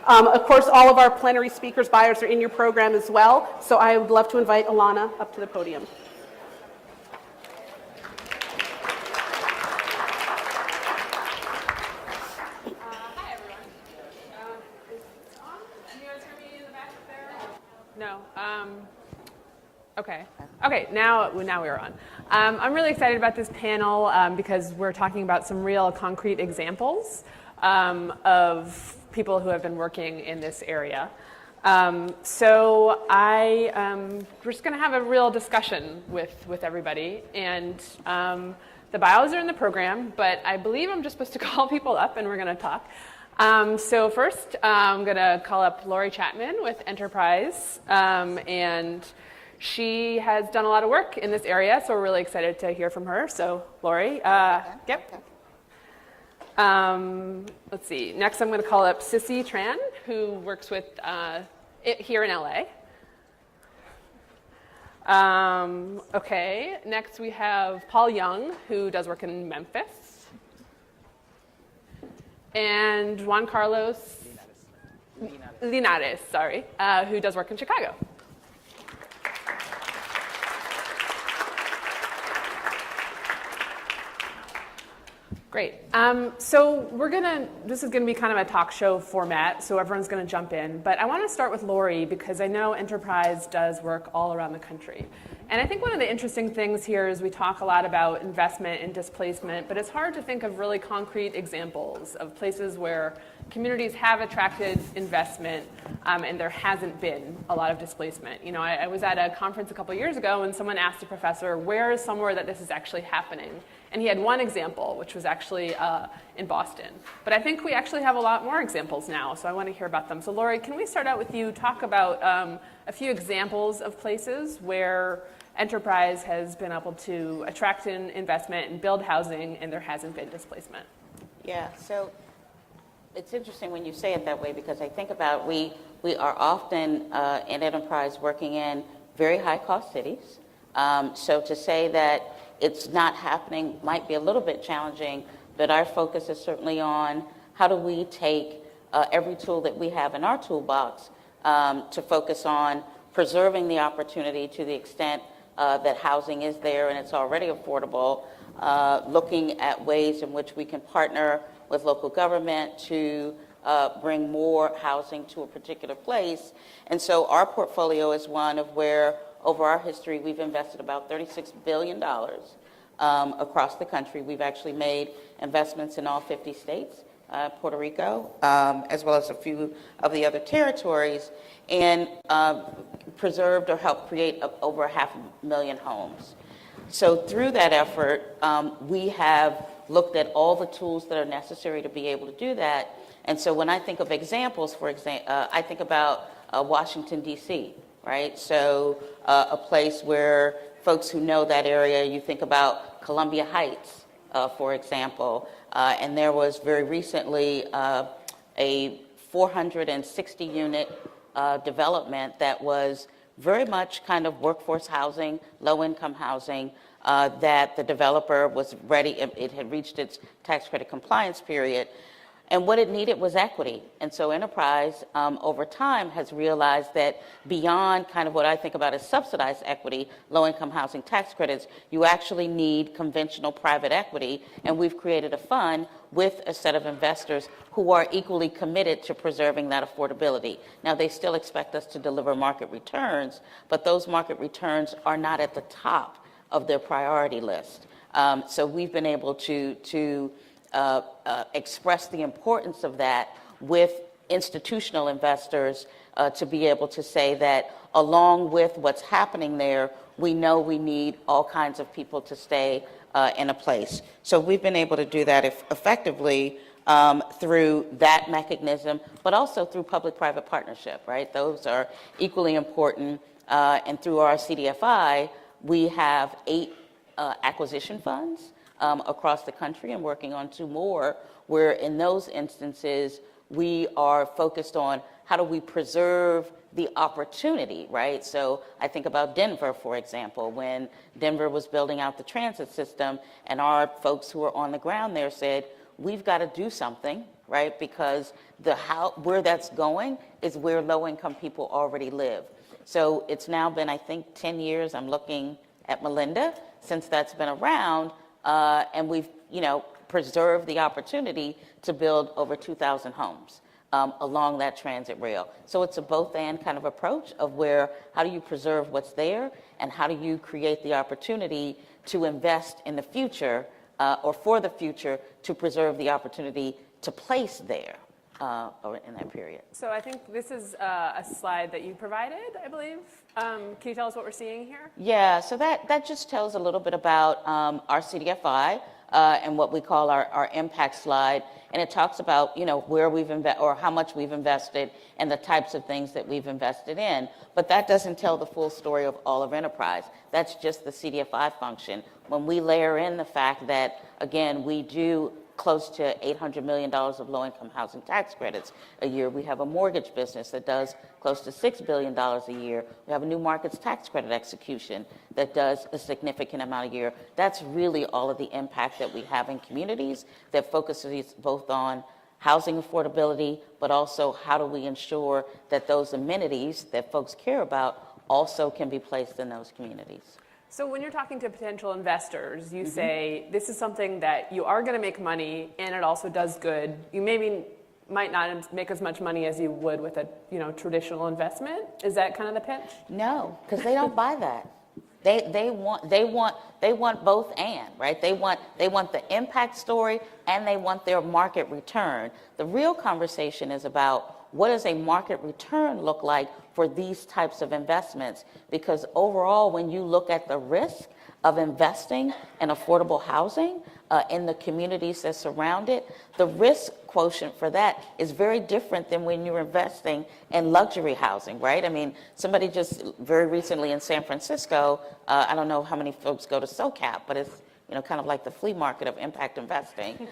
Of course, all of our plenary speakers, buyers are in your program as well. So I would love to invite Alana up to the podium. Hi, everyone. Is it on? Can you guys hear me in the back there? No. Okay, now we're on. I'm really excited about this panel because we're talking about some real concrete examples of people who have been working in this area. So we're just going to have a real discussion with everybody. And the bios are in the program, but I believe I'm just supposed to call people up and we're going to talk. So first, I'm going to call up Laurie Chapman with Enterprise. And she has done a lot of work in this area, so we're really excited to hear from her. So Laurie, yep. Let's see. Next, I'm going to call up Sissy Trinh, who works with here in LA. Okay. Next, we have Paul Young, who does work in Memphis, and Juan Carlos Linares, sorry, who does work in Chicago. Great. So this is going to be kind of a talk show format, so everyone's going to jump in. But I want to start with Laurie because I know Enterprise does work all around the country. And I think one of the interesting things here is we talk a lot about investment and displacement, but it's hard to think of really concrete examples of places where communities have attracted investment and there hasn't been a lot of displacement. You know, I was at a conference a couple years ago and someone asked a professor, where is somewhere that this is actually happening? And he had one example, which was actually in Boston. But I think we actually have a lot more examples now, so I want to hear about them. So Laurie, can we start out with you, talk about a few examples of places where Enterprise has been able to attract investment and build housing and there hasn't been displacement? Yeah, so it's interesting when you say it that way because I think about we are often in Enterprise working in very high-cost cities. So to say that it's not happening might be a little bit challenging, but our focus is certainly on how do we take every tool that we have in our toolbox to focus on preserving the opportunity to the extent that housing is there and it's already affordable, looking at ways in which we can partner with local government to bring more housing to a particular place. And so our portfolio is one of where over our history, we've invested about $36 billion across the country. We've actually made investments in all 50 states, Puerto Rico, as well as a few of the other territories, and preserved or helped create over 500,000 homes. So through that effort, we have looked at all the tools that are necessary to be able to do that. And so when I think of examples, for example, I think about Washington, D.C., right? So a place where folks who know that area, you think about Columbia Heights, for example. And there was very recently a 460-unit development that was very much kind of workforce housing, low-income housing, that the developer was ready. It had reached its tax credit compliance period. And what it needed was equity. And so Enterprise, over time, has realized that beyond kind of what I think about as subsidized equity, low-income housing tax credits, you actually need conventional private equity. And we've created a fund with a set of investors who are equally committed to preserving that affordability. Now, they still expect us to deliver market returns, but those market returns are not at the top of their priority list. So we've been able to express the importance of that with institutional investors to be able to say that along with what's happening there, we know we need all kinds of people to stay in a place. So we've been able to do that effectively through that mechanism, but also through public-private partnership, right? Those are equally important. And through our CDFI, we have 8 acquisition funds across the country and working on 2 more, where in those instances, we are focused on how do we preserve the opportunity, right? So I think about Denver, for example, when Denver was building out the transit system and our folks who were on the ground there said, we've got to do something, right? Because where that's going is where low-income people already live. So it's now been, I think, 10 years. I'm looking at Melinda since that's been around, and we've, preserved the opportunity to build over 2,000 homes along that transit rail. So it's a both-and kind of approach of how do you preserve what's there, and how do you create the opportunity to invest in the future, or for the future, to preserve the opportunity to place there in that period. So I think this is a slide that you provided, I believe. Can you tell us what we're seeing here? Yeah, so that just tells a little bit about our CDFI and what we call our impact slide. And it talks about, where we've invested or how much we've invested and the types of things that we've invested in. But that doesn't tell the full story of all of enterprise. That's just the CDFI function. When we layer in the fact that, again, we do close to $800 million of low-income housing tax credits a year. We have a mortgage business that does close to $6 billion a year. We have a new markets tax credit execution that does a significant amount a year. That's really all of the impact that we have in communities that focuses both on housing affordability, but also how do we ensure that those amenities that folks care about also can be placed in those communities. So when you're talking to potential investors, you say this is something that you are going to make money and it also does good. You might not make as much money as you would with a traditional investment. Is that kind of the pitch? No, because they don't buy that. They want both and, right? They want the impact story and they want their market return. The real conversation is about what does a market return look like for these types of investments? Because overall, when you look at the risk of investing in affordable housing in the communities that surround it, the risk quotient for that is very different than when you're investing in luxury housing, right? I mean, somebody just very recently in San Francisco, I don't know how many folks go to SoCap, but it's kind of like the flea market of impact investing.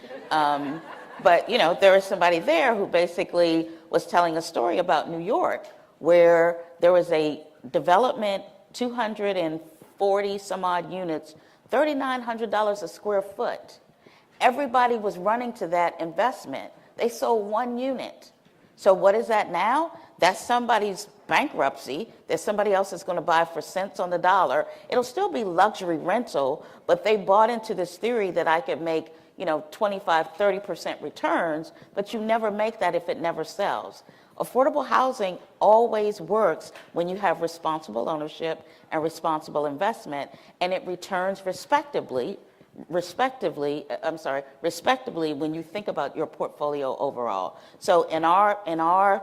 But there was somebody there who basically was telling a story about New York, where there was a development, 240 some odd units, $3,900 a square foot. Everybody was running to that investment. They sold one unit. So what is that now? That's somebody's bankruptcy that somebody else is going to buy for cents on the dollar. It'll still be luxury rental, but they bought into this theory that I could make 25, 30% returns, but you never make that if it never sells. Affordable housing always works when you have responsible ownership and responsible investment, and it returns respectively when you think about your portfolio overall. So in our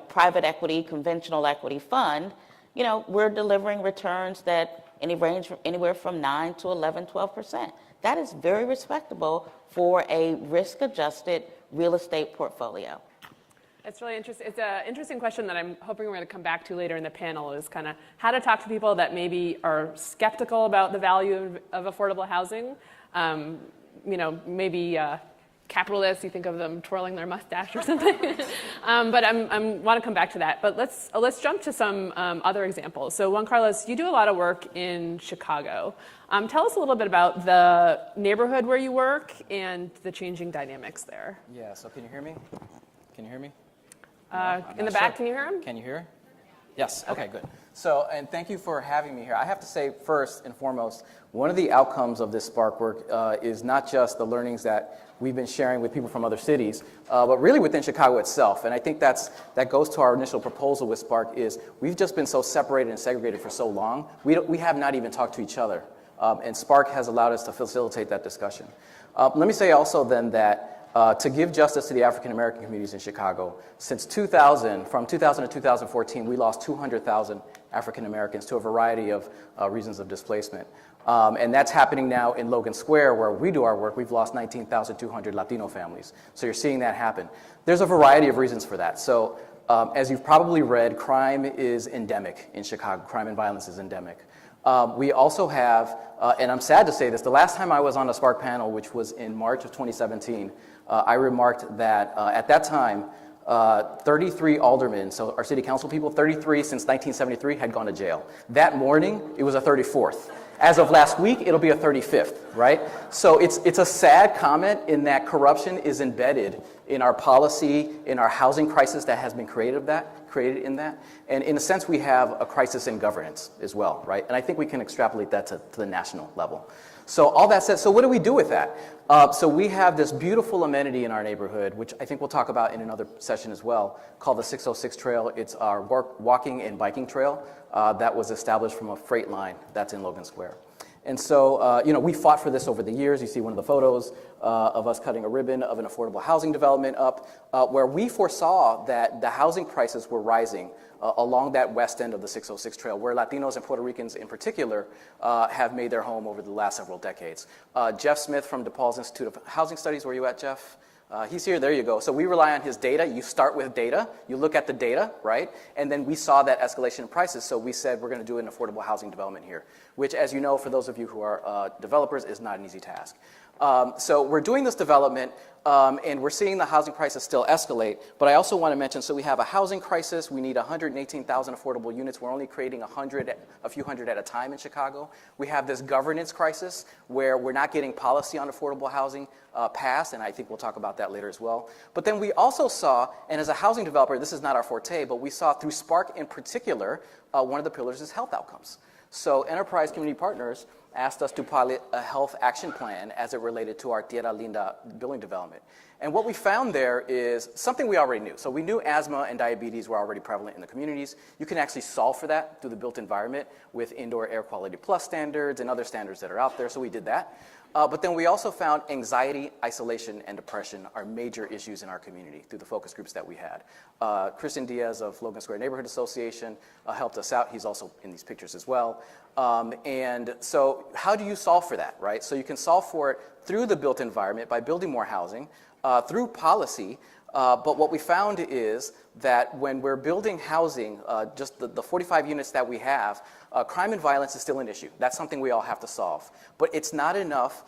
private equity, conventional equity fund, we're delivering returns that range anywhere from 9 to 11, 12%. That is very respectable for a risk-adjusted real estate portfolio. It's really interesting. It's an interesting question that I'm hoping we're going to come back to later in the panel, is kind of how to talk to people that maybe are skeptical about the value of affordable housing. Maybe capitalists, you think of them twirling their mustache or something. But I want to come back to that. But let's jump to some other examples. So Juan Carlos, you do a lot of work in Chicago. Tell us a little bit about the neighborhood where you work and the changing dynamics there. Yeah, so can you hear me? Can you hear me? In the back, can you hear him? Can you hear? Yes, okay, good. So, and thank you for having me here. I have to say, first and foremost, one of the outcomes of this SPARCC work is not just the learnings that we've been sharing with people from other cities, but really within Chicago itself. And I think that goes to our initial proposal with SPARCC is we've just been so separated and segregated for so long, we have not even talked to each other. And SPARCC has allowed us to facilitate that discussion. Let me say also then that to give justice to the African American communities in Chicago, since 2000, from 2000 to 2014, we lost 200,000 African Americans to a variety of reasons of displacement. And that's happening now in Logan Square, where we do our work. We've lost 19,200 Latino families. So you're seeing that happen. There's a variety of reasons for that. So as you've probably read, crime is endemic in Chicago. Crime and violence is endemic. We also have, and I'm sad to say this, the last time I was on a SPARCC panel, which was in March of 2017, I remarked that at that time, 33 aldermen, so our city council people, 33 since 1973 had gone to jail. That morning, it was a 34th. As of last week, it'll be a 35th, right? So it's a sad comment in that corruption is embedded in our policy, in our housing crisis that has been created in that. And in a sense, we have a crisis in governance as well, right? And I think we can extrapolate that to the national level. So all that said, so what do we do with that? So we have this beautiful amenity in our neighborhood, which I think we'll talk about in another session as well, called the 606 Trail. It's our walking and biking trail that was established from a freight line that's in Logan Square. And so, we fought for this over the years. You see one of the photos of us cutting a ribbon of an affordable housing development up, where we foresaw that the housing prices were rising along that west end of the 606 Trail, where Latinos and Puerto Ricans in particular have made their home over the last several decades. Jeff Smith from DePaul's Institute of Housing Studies, where you at, Jeff? He's here, there you go. So we rely on his data. You start with data, you look at the data, right? And then we saw that escalation in prices, so we said we're gonna do an affordable housing development here, which, as you know, for those of you who are developers, is not an easy task. So we're doing this development, and we're seeing the housing prices still escalate, but I also want to mention, so we have a housing crisis. We need 118,000 affordable units. We're only creating a few hundred at a time in Chicago. We have this governance crisis where we're not getting policy on affordable housing passed, and I think we'll talk about that later as well. But then we also saw, and as a housing developer, this is not our forte, but we saw through SPARCC in particular, one of the pillars is health outcomes. So Enterprise Community Partners asked us to pilot a health action plan as it related to our Tierra Linda building development. And what we found there is something we already knew. So we knew asthma and diabetes were already prevalent in the communities. You can actually solve for that through the built environment with indoor air quality plus standards and other standards that are out there, so we did that. But then we also found anxiety, isolation, and depression are major issues in our community through the focus groups that we had. Christian Diaz of Logan Square Neighborhood Association helped us out. He's also in these pictures as well. And so how do you solve for that, right? So you can solve for it through the built environment by building more housing, through policy. But what we found is that when we're building housing, just the 45 units that we have, crime and violence is still an issue. That's something we all have to solve. But it's not enough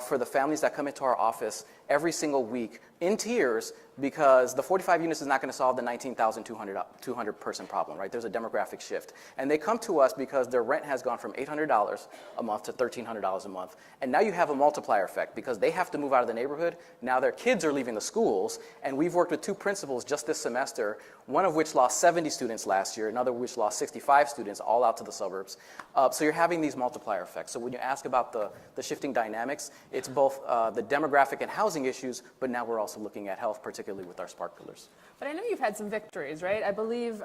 for the families that come into our office every single week in tears because the 45 units is not going to solve the 19,200 person problem, right? There's a demographic shift. And they come to us because their rent has gone from $800 a month to $1,300 a month. And now you have a multiplier effect because they have to move out of the neighborhood. Now their kids are leaving the schools. And we've worked with 2 principals just this semester, one of which lost 70 students last year, another which lost 65 students, all out to the suburbs. So you're having these multiplier effects. So when you ask about the shifting dynamics, it's both the demographic and housing issues, but now we're also looking at health, particularly with our SPARCC pillars. But I know you've had some victories, right? I believe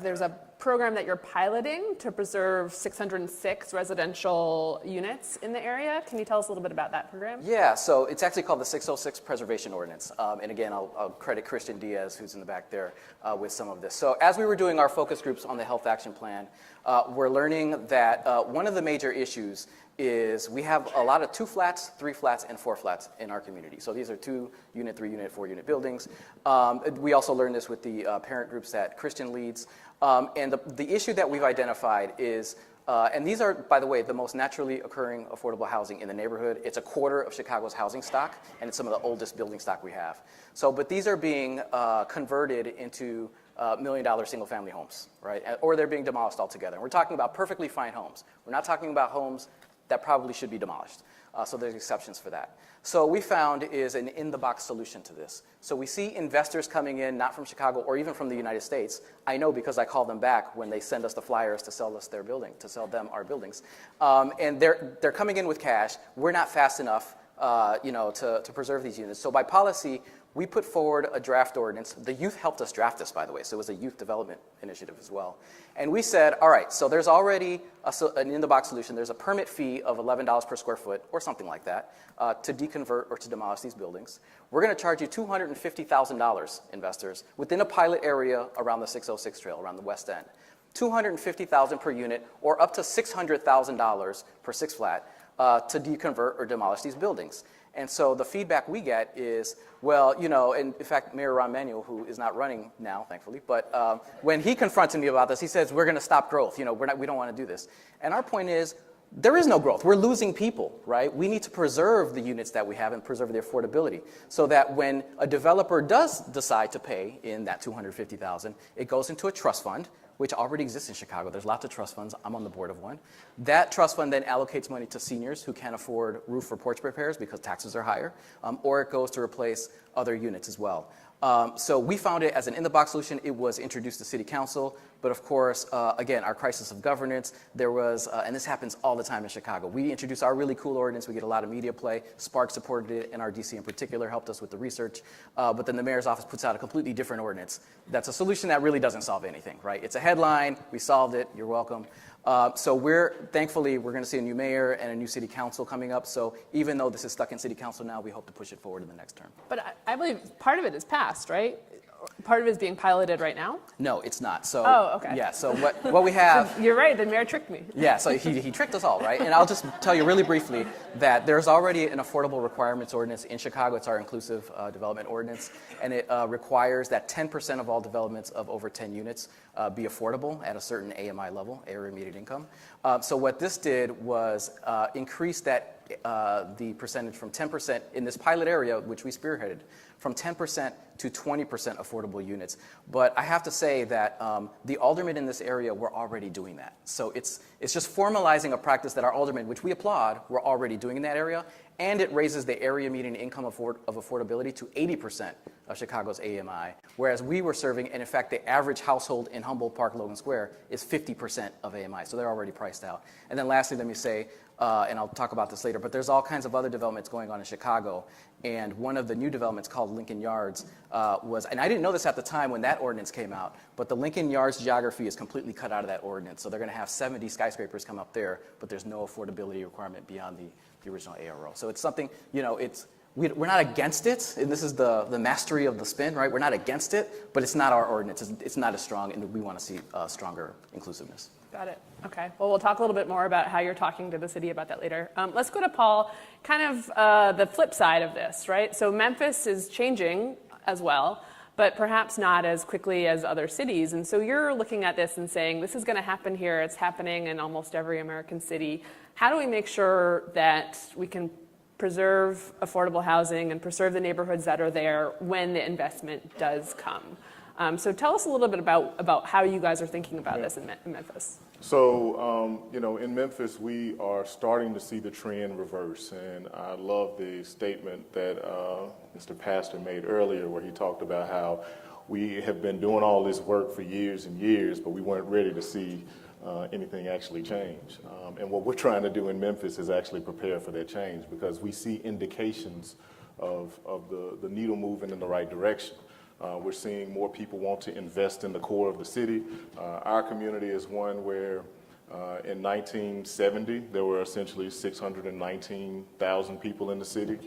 there's a program that you're piloting to preserve 606 residential units in the area. Can you tell us a little bit about that program? Yeah, so it's actually called the 606 Preservation Ordinance. And again, I'll credit Christian Diaz, who's in the back there, with some of this. So as we were doing our focus groups on the health action plan, we're learning that one of the major issues is we have a lot of 2 flats, 3 flats, and 4 flats in our community. So these are 2-unit, 3-unit, 4-unit buildings. We also learned this with the parent groups that Christian leads. And the issue that we've identified is, and these are, by the way, the most naturally occurring affordable housing in the neighborhood. It's a quarter of Chicago's housing stock, and it's some of the oldest building stock we have. So, but these are being converted into $1 million single-family homes, right? Or they're being demolished altogether. And we're talking about perfectly fine homes. We're not talking about homes that probably should be demolished. So there's exceptions for that. So what we found is an in-the-box solution to this. So we see investors coming in, not from Chicago or even from the United States. I know because I call them back when they send us the flyers to sell us their building, to sell them our buildings. And they're coming in with cash. We're not fast enough to preserve these units. So by policy, we put forward a draft ordinance. The youth helped us draft this, by the way, so it was a youth development initiative as well. And we said, all right, so there's already an in-the-box solution. There's a permit fee of $11 per square foot or something like that to deconvert or to demolish these buildings. We're going to charge you $250,000, investors, within a pilot area around the 606 Trail, around the west end. $250,000 per unit or up to $600,000 per 6 flat to deconvert or demolish these buildings. And so the feedback we get is, well, and in fact, Mayor Rahm Emanuel, who is not running now, thankfully, but when he confronted me about this, he says, we're going to stop growth. We don't want to do this. And our point is, there is no growth. We're losing people, right? We need to preserve the units that we have and preserve their affordability so that when a developer does decide to pay in that $250,000, it goes into a trust fund which already exists in Chicago. There's lots of trust funds. I'm on the board of one. That trust fund then allocates money to seniors who can't afford roof or porch repairs because taxes are higher, or it goes to replace other units as well. So we found it as an in-the-box solution. It was introduced to City Council, but of course, again, our crisis of governance, there was, and this happens all the time in Chicago. We introduced our really cool ordinance. We get a lot of media play. SPARCC supported it, NRDC in particular helped us with the research. But then the mayor's office puts out a completely different ordinance. That's a solution that really doesn't solve anything, right? It's a headline. We solved it. You're welcome. So thankfully, we're going to see a new mayor and a new city council coming up. So even though this is stuck in city council now, we hope to push it forward in the next term. But I believe part of it is passed, right? Part of it is being piloted right now? No, it's not. So, okay. Yeah, so what we have... You're right, the mayor tricked me. Yeah, so he tricked us all, right? And I'll just tell you really briefly that there's already an affordable requirements ordinance in Chicago. It's our inclusive development ordinance, and it requires that 10% of all developments of over 10 units be affordable at a certain AMI level, area median income. So what this did was increase that the percentage from 10% in this pilot area, which we spearheaded, from 10% to 20% affordable units. But I have to say that the aldermen in this area were already doing that. So it's just formalizing a practice that our aldermen, which we applaud, were already doing in that area, and it raises the area median income of affordability to 80% of Chicago's AMI, whereas we were serving, and in fact, the average household in Humboldt Park, Logan Square, is 50% of AMI, so they're already priced out. And then lastly, let me say, and I'll talk about this later, but there's all kinds of other developments going on in Chicago, and one of the new developments called Lincoln Yards was, and I didn't know this at the time when that ordinance came out, but the Lincoln Yards geography is completely cut out of that ordinance, so they're going to have 70 skyscrapers come up there, but there's no affordability requirement beyond the original ARO. So it's something, we're not against it, and this is the mastery of the spin, right? We're not against it, but it's not our ordinance. It's not as strong, and we want to see stronger inclusiveness. Got it. Okay. Well, we'll talk a little bit more about how you're talking to the city about that later. Let's go to Paul, kind of the flip side of this, right? So Memphis is changing as well, but perhaps not as quickly as other cities. And so you're looking at this and saying, this is going to happen here. It's happening in almost every American city. How do we make sure that we can preserve affordable housing and preserve the neighborhoods that are there when the investment does come? So tell us a little bit about how you guys are thinking about this in Memphis. So, in Memphis, we are starting to see the trend reverse. And I love the statement that Mr. Pastor made earlier, where he talked about how we have been doing all this work for years and years, but we weren't ready to see anything actually change. And what we're trying to do in Memphis is actually prepare for that change, because we see indications of the needle moving in the right direction. We're seeing more people want to invest in the core of the city. Our community is one where in 1970, there were essentially 619,000 people in the city.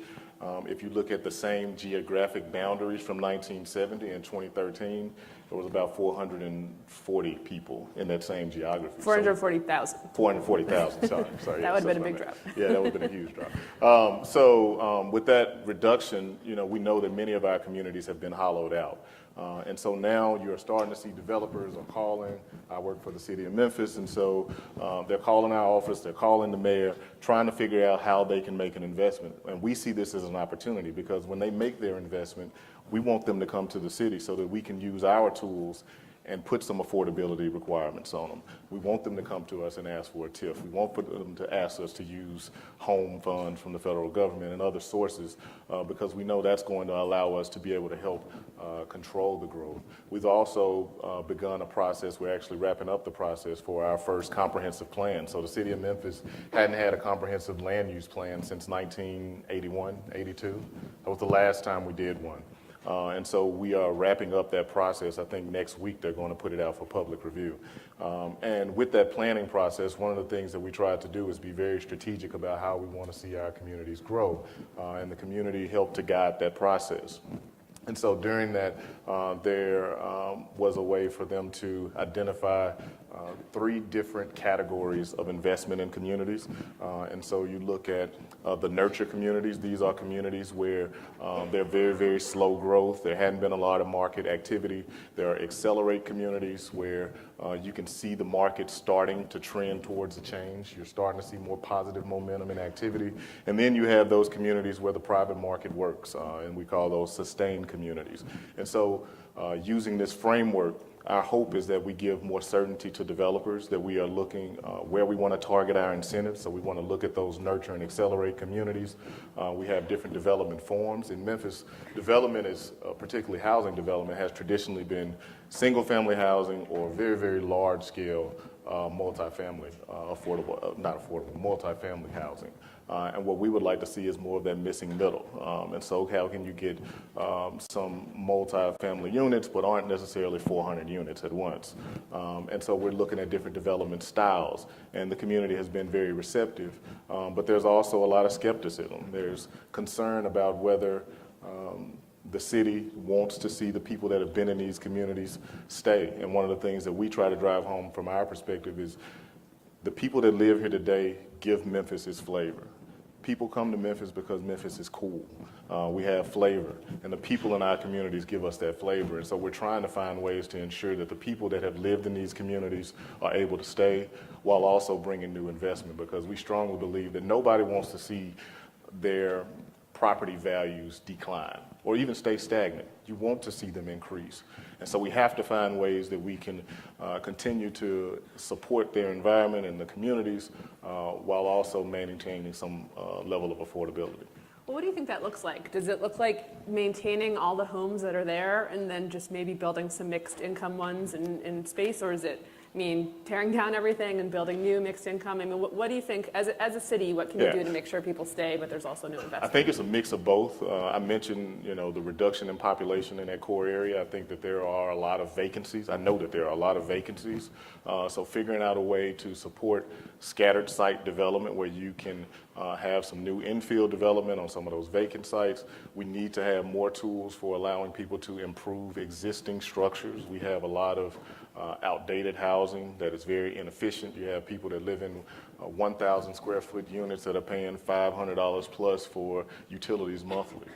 If you look at the same geographic boundaries from 1970 and 2013, there was about 440 people in that same geography. 440,000. 440,000, sorry. That would have been a big drop. Yeah, that would have been a huge drop. So with that reduction, we know that many of our communities have been hollowed out. And so now you're starting to see developers are calling. I work for the city of Memphis, and so they're calling our office, they're calling the mayor, trying to figure out how they can make an investment. And we see this as an opportunity, because when they make their investment, we want them to come to the city so that we can use our tools and put some affordability requirements on them. We want them to come to us and ask for a TIF. We want them to ask us to use home funds from the federal government and other sources, because we know that's going to allow us to be able to help control the growth. We've also begun a process. We're actually wrapping up the process for our first comprehensive plan. So the city of Memphis hadn't had a comprehensive land use plan since 1981, 82. That was the last time we did one. And so we are wrapping up that process. I think next week they're going to put it out for public review. And with that planning process, one of the things that we tried to do is be very strategic about how we want to see our communities grow. And the community helped to guide that process. And so during that, there was a way for them to identify 3 different categories of investment in communities. And so you look at the nurture communities. These are communities where they're very, very slow growth. There hadn't been a lot of market activity. There are accelerate communities where you can see the market starting to trend towards a change. You're starting to see more positive momentum and activity. And then you have those communities where the private market works, and we call those sustained communities. And so using this framework, our hope is that we give more certainty to developers, that we are looking where we want to target our incentives. So we want to look at those nurture and accelerate communities. We have different development forms. In Memphis, development is, particularly housing development, has traditionally been single-family housing or very, very large-scale multifamily, multifamily housing. And what we would like to see is more of that missing middle. And so how can you get some multifamily units but aren't necessarily 400 units at once? And so we're looking at different development styles, and the community has been very receptive. But there's also a lot of skepticism. There's concern about whether the city wants to see the people that have been in these communities stay. And one of the things that we try to drive home from our perspective is the people that live here today give Memphis its flavor. People come to Memphis because Memphis is cool. We have flavor, and the people in our communities give us that flavor. And so we're trying to find ways to ensure that the people that have lived in these communities are able to stay while also bringing new investment, because we strongly believe that nobody wants to see their property values decline or even stay stagnant. You want to see them increase. And so we have to find ways that we can continue to support their environment and the communities while also maintaining some level of affordability. Well, what do you think that looks like? Does it look like maintaining all the homes that are there and then just maybe building some mixed income ones in space, or is it tearing down everything and building new mixed income? What do you think, as a city, what can you do to make sure people stay, but there's also new investment? I think it's a mix of both. I mentioned, the reduction in population in that core area. I think that there are a lot of vacancies. I know that there are a lot of vacancies. So figuring out a way to support scattered site development where you can have some new infill development on some of those vacant sites. We need to have more tools for allowing people to improve existing structures. We have a lot of outdated housing that is very inefficient. You have people that live in 1,000 square foot units that are paying $500 plus for utilities monthly,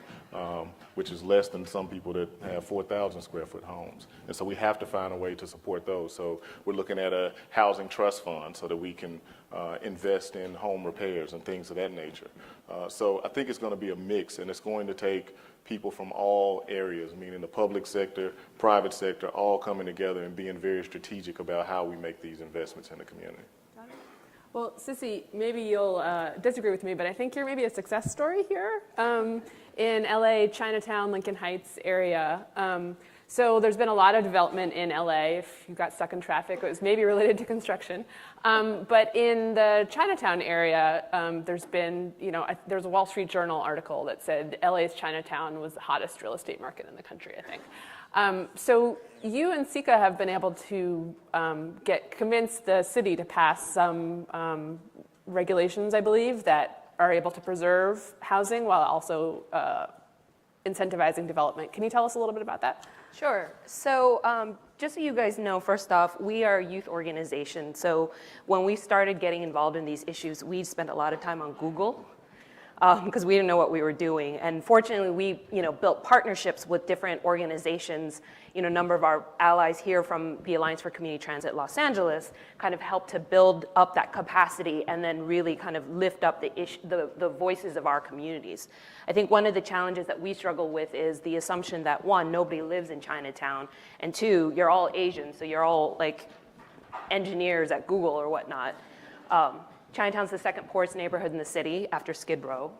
which is less than some people that have 4,000 square foot homes. And so we have to find a way to support those. So we're looking at a housing trust fund so that we can invest in home repairs and things of that nature. So I think it's going to be a mix, and it's going to take people from all areas, meaning the public sector, private sector, all coming together and being very strategic about how we make these investments in the community. Well, Sissy, maybe you'll disagree with me, but I think you're maybe a success story here in LA, Chinatown, Lincoln Heights area. So there's been a lot of development in LA. If you got stuck in traffic, it was maybe related to construction. But in the Chinatown area, there's been, there's a Wall Street Journal article that said LA's Chinatown was the hottest real estate market in the country, I think. So you and SPARCC have been able to convince the city to pass some regulations, I believe, that are able to preserve housing while also incentivizing development. Can you tell us a little bit about that? Sure. So just so you guys know, first off, we are a youth organization. So when we started getting involved in these issues, we spent a lot of time on Google because we didn't know what we were doing. And fortunately, we built partnerships with different organizations. A number of our allies here from the Alliance for Community Transit Los Angeles kind of helped to build up that capacity and then really kind of lift up the voices of our communities. I think one of the challenges that we struggle with is the assumption that, one, nobody lives in Chinatown, and two, you're all Asian, so you're all like engineers at Google or whatnot. Chinatown's the second poorest neighborhood in the city after Skid Row,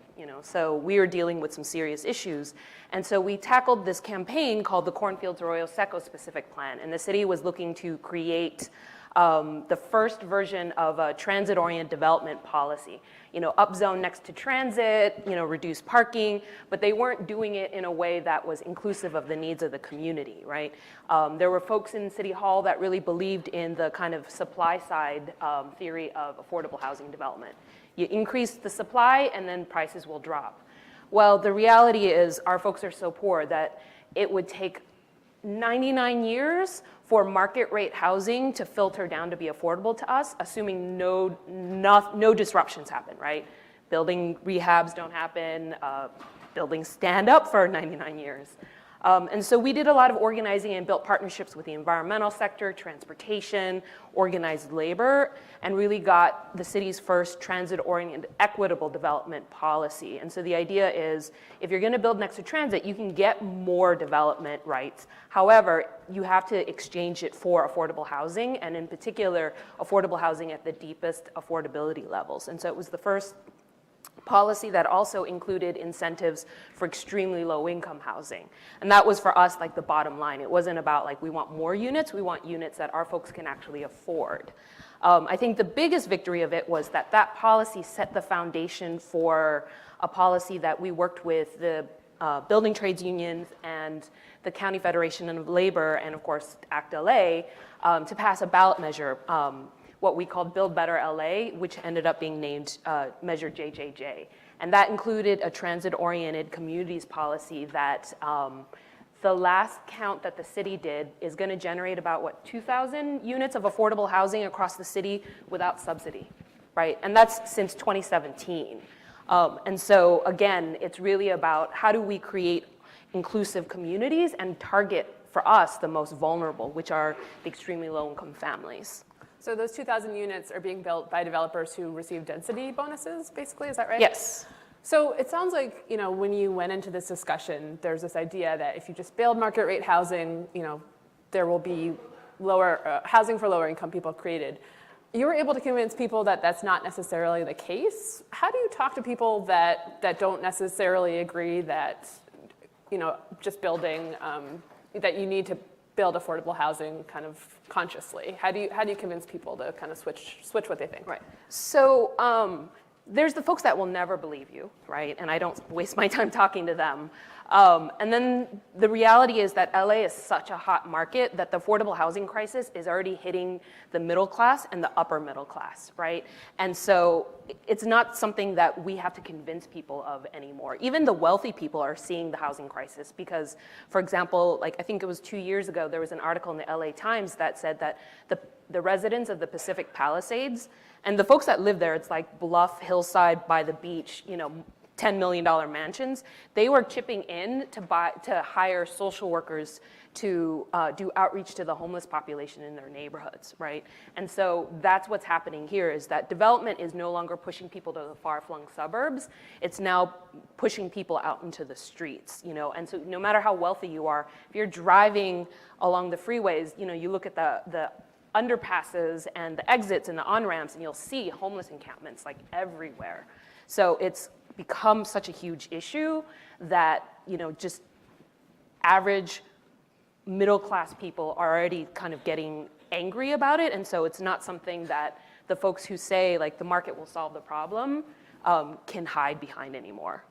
so we are dealing with some serious issues. And so we tackled this campaign called the Cornfields Arroyo Seco Specific Plan, and the city was looking to create the first version of a transit-oriented development policy. Upzone next to transit, reduce parking, but they weren't doing it in a way that was inclusive of the needs of the community, right? There were folks in City Hall that really believed in the kind of supply side theory of affordable housing development. You increase the supply and then prices will drop. Well, the reality is our folks are so poor that it would take 99 years for market rate housing to filter down to be affordable to us, assuming no disruptions happen, right? Building rehabs don't happen, buildings stand up for 99 years. And so we did a lot of organizing and built partnerships with the environmental sector, transportation, organized labor, and really got the city's first transit-oriented equitable development policy. And so the idea is, if you're gonna build next to transit, you can get more development rights. However, you have to exchange it for affordable housing, and in particular, affordable housing at the deepest affordability levels. And so it was the first policy that also included incentives for extremely low income housing. And that was for us like the bottom line. It wasn't about like we want more units, we want units that our folks can actually afford. I think the biggest victory of it was that that policy set the foundation for a policy that we worked with the building trades unions and the County Federation of Labor and of course ACT LA to pass a ballot measure, what we called Build Better LA, which ended up being named Measure JJJ. And that included a transit-oriented communities policy that the last count that the city did is gonna generate about, 2,000 units of affordable housing across the city without subsidy, right? And that's since 2017. And so again, it's really about how do we create inclusive communities and target, for us, the most vulnerable, which are the extremely low-income families. So those 2,000 units are being built by developers who receive density bonuses, basically, is that right? Yes. So it sounds like, when you went into this discussion, there's this idea that if you just build market rate housing, there will be lower housing for lower income people created. You were able to convince people that that's not necessarily the case. How do you talk to people that don't necessarily agree that, just building, that you need to build affordable housing kind of consciously? How do you convince people to kind of switch what they think? Right. So there's the folks that will never believe you, right? And I don't waste my time talking to them. And then the reality is that LA is such a hot market that the affordable housing crisis is already hitting the middle class and the upper middle class, right? And so it's not something that we have to convince people of anymore. Even the wealthy people are seeing the housing crisis because, for example, I think it was 2 years ago, there was an article in the LA Times that said that the residents of the Pacific Palisades, and the folks that live there, it's like Bluff, Hillside, by the beach, $10 million mansions, they were chipping in to hire social workers to do outreach to the homeless population in their neighborhoods, right? And so that's what's happening here is that development is no longer pushing people to the far-flung suburbs. It's now pushing people out into the streets, And so no matter how wealthy you are, if you're driving along the freeways, you look at the underpasses and the exits and the on-ramps and you'll see homeless encampments everywhere. So it's become such a huge issue that, just average middle-class people are already kind of getting angry about it. And so it's not something that the folks who say, the market will solve the problem can hide behind anymore.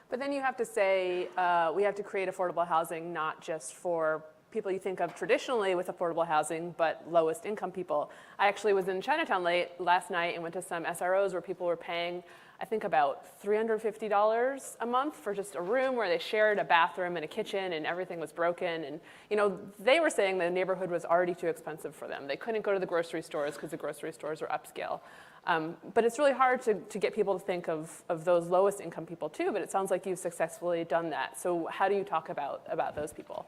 But then you have to say, we have to create affordable housing not just for people you think of traditionally with affordable housing, but lowest income people. I actually was in Chinatown last night and went to some SROs where people were paying, I think, about $350 a month for just a room where they shared a bathroom and a kitchen and everything was broken. And, they were saying the neighborhood was already too expensive for them. They couldn't go to the grocery stores because the grocery stores were upscale. But it's really hard to get people to think of those lowest income people too, but it sounds like you've successfully done that. So how do you talk about those people?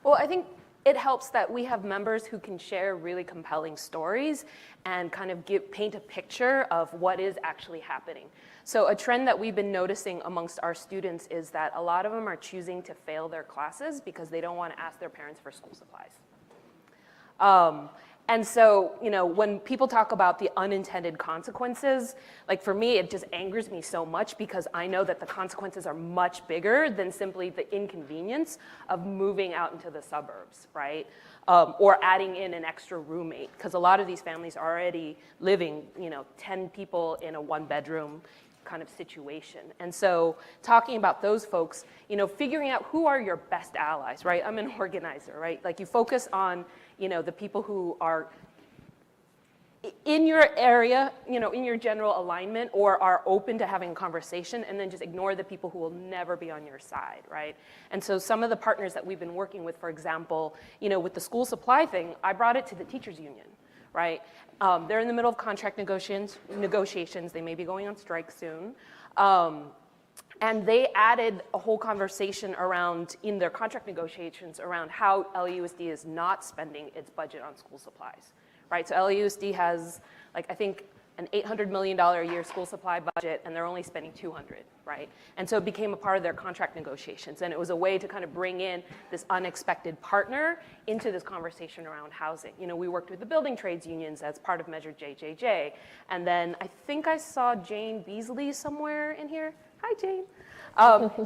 Well, I think it helps that we have members who can share really compelling stories and kind of paint a picture of what is actually happening. So a trend that we've been noticing amongst our students is that a lot of them are choosing to fail their classes because they don't want to ask their parents for school supplies. And so, when people talk about the unintended consequences, for me, it just angers me so much because I know that the consequences are much bigger than simply the inconvenience of moving out into the suburbs, right? Or adding in an extra roommate, because a lot of these families are already living, 10 people in a one-bedroom kind of situation. And so talking about those folks, figuring out who are your best allies, right? I'm an organizer, right? You focus on, the people who are in your area, in your general alignment or are open to having a conversation, and then just ignore the people who will never be on your side, right? And so some of the partners that we've been working with, for example, with the school supply thing, I brought it to the teachers union, right? They're in the middle of contract negotiations. They may be going on strike soon. And they added a whole conversation around, in their contract negotiations, around how LAUSD is not spending its budget on school supplies, right? So LAUSD has, like, I think, an $800 million a year school supply budget, and they're only spending 200, right? And so it became a part of their contract negotiations, and it was a way to kind of bring in this unexpected partner into this conversation around housing. You know, we worked with the building trades unions as part of Measure JJJ, and then I think I saw Jane Beasley somewhere in here. Hi, Jane.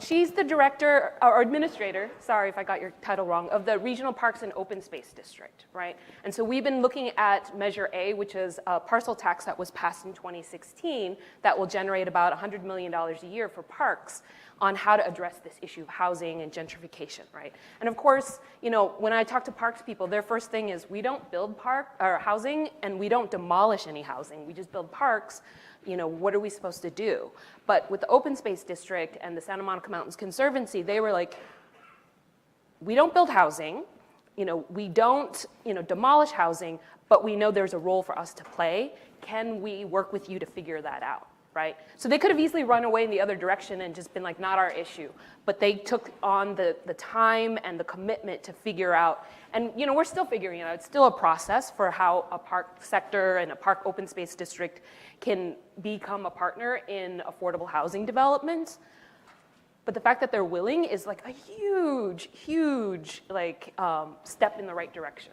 She's the director or administrator, sorry if I got your title wrong, of the Regional Parks and Open Space District, right? And so we've been looking at Measure A, which is a parcel tax that was passed in 2016 that will generate about $100 million a year for parks on how to address this issue of housing and gentrification, right? And of course, you know, when I talk to parks people, their first thing is we don't build housing and we don't demolish any housing. We just build parks. You know, what are we supposed to do? But with the Open Space District and the Santa Monica Mountains Conservancy, they were like, we don't build housing, you know, we don't, you know, demolish housing, but we know there's a role for us to play. Can we work with you to figure that out, right? So they could have easily run away in the other direction and just been like, not our issue. But they took on the time and the commitment to figure out, and you know, we're still figuring it out. It's still a process for how a park sector and a park open space district can become a partner in affordable housing development. But the fact that they're willing is like a huge, huge like step in the right direction.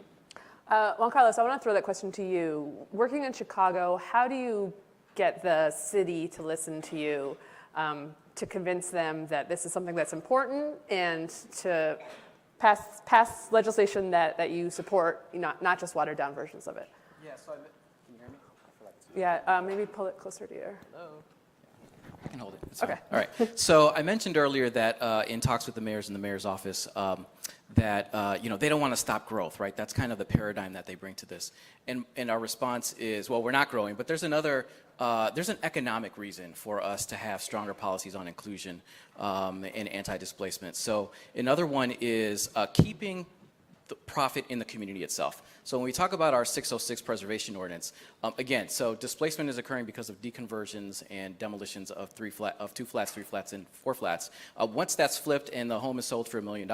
Juan Carlos, I want to throw that question to you. Working in Chicago, how do you get the city to listen to you, to convince them that this is something that's important and to pass legislation that you support, not just watered down versions of it? Yeah, so can you hear me? I feel like it's Yeah, maybe pull it closer to you. Hello. I can hold it. It's Okay. fine. All right. So I mentioned earlier that in talks with the mayors in the mayor's office, that you know, they don't want to stop growth, right? That's kind of the paradigm that they bring to this. And our response is, well, we're not growing, but there's another, there's an economic reason for us to have stronger policies on inclusion and anti-displacement. So another one is keeping the profit in the community itself. So when we talk about our 606 preservation ordinance, again, so displacement is occurring because of deconversions and demolitions of 2 flats, 3 flats, and 4 flats. Once that's flipped and the home is sold for $1 million,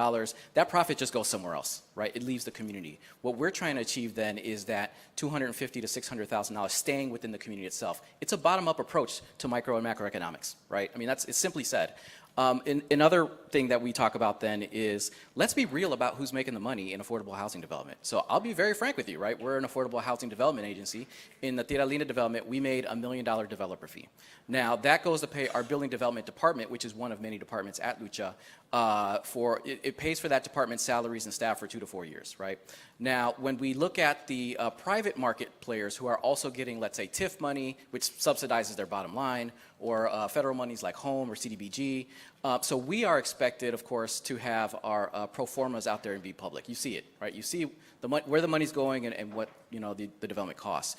that profit just goes somewhere else, right? It leaves the community. What we're trying to achieve then is that $250,000 to $600,000 staying within the community itself. It's a bottom-up approach to micro and macroeconomics, right? I mean, it's simply said. Another thing that we talk about then is, let's be real about who's making the money in affordable housing development. So I'll be very frank with you, right? We're an affordable housing development agency. In the Tierra Linda development, we made $1 million developer fee. Now, that goes to pay our building development department, which is one of many departments at Lucha, it pays for that department's salaries and staff for 2 to 4 years, right? Now, when we look at the private market players who are also getting, let's say, TIF money, which subsidizes their bottom line, or federal monies like HOME or CDBG, so we are expected, of course, to have our pro formas out there and be public. You see it, right? You see where the money's going and what, you know, the development costs.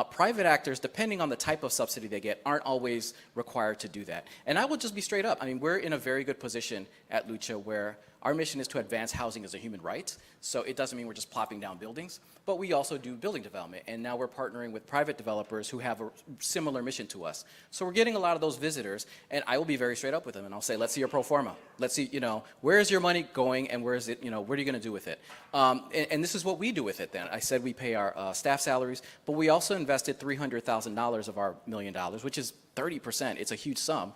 Private actors, depending on the type of subsidy they get, aren't always required to do that. And I will just be straight up. I mean, we're in a very good position at Lucha where our mission is to advance housing as a human right. So it doesn't mean we're just plopping down buildings, but we also do building development. And now we're partnering with private developers who have a similar mission to us. So we're getting a lot of those visitors, and I will be very straight up with them, and I'll say, let's see your pro forma. Let's see, you know, where is your money going, and where is it, you know, what are you going to do with it? And this is what we do with it then. I said we pay our staff salaries, but we also invested $300,000 of our $1 million, which is 30%, it's a huge sum,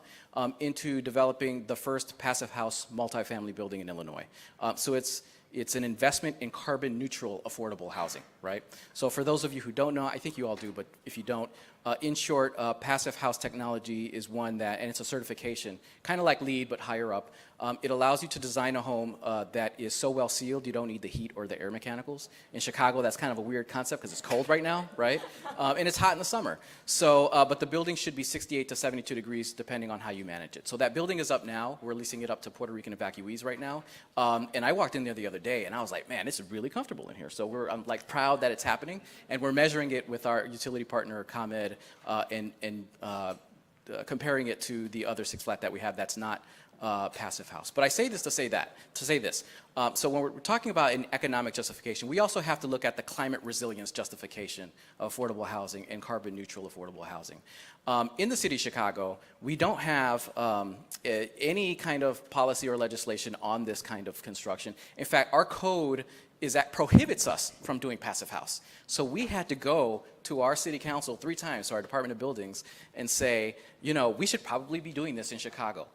into developing the first passive house multifamily building in Illinois. So it's an investment in carbon neutral affordable housing, right? So for those of you who don't know, I think you all do, but if you don't, in short, passive house technology is one that, and it's a certification, kind of like LEED, but higher up. It allows you to design a home that is so well sealed you don't need the heat or the air mechanicals. In Chicago, that's kind of a weird concept because it's cold right now, right? And it's hot in the summer. So, but the building should be 68 to 72 degrees depending on how you manage it. So that building is up now. We're leasing it up to Puerto Rican evacuees right now. And I walked in there the other day and I was like, man, this is really comfortable in here. So I'm like proud that it's happening, and we're measuring it with our utility partner, ComEd, and comparing it to the other 6 flat that we have that's not passive house. But I say this to say this. So when we're talking about an economic justification, we also have to look at the climate resilience justification of affordable housing and carbon neutral affordable housing. In the city of Chicago, we don't have any kind of policy or legislation on this kind of construction. In fact, our code prohibits us from doing passive house. So we had to go to our city council 3 times, to our Department of Buildings, and say, we should probably be doing this in Chicago.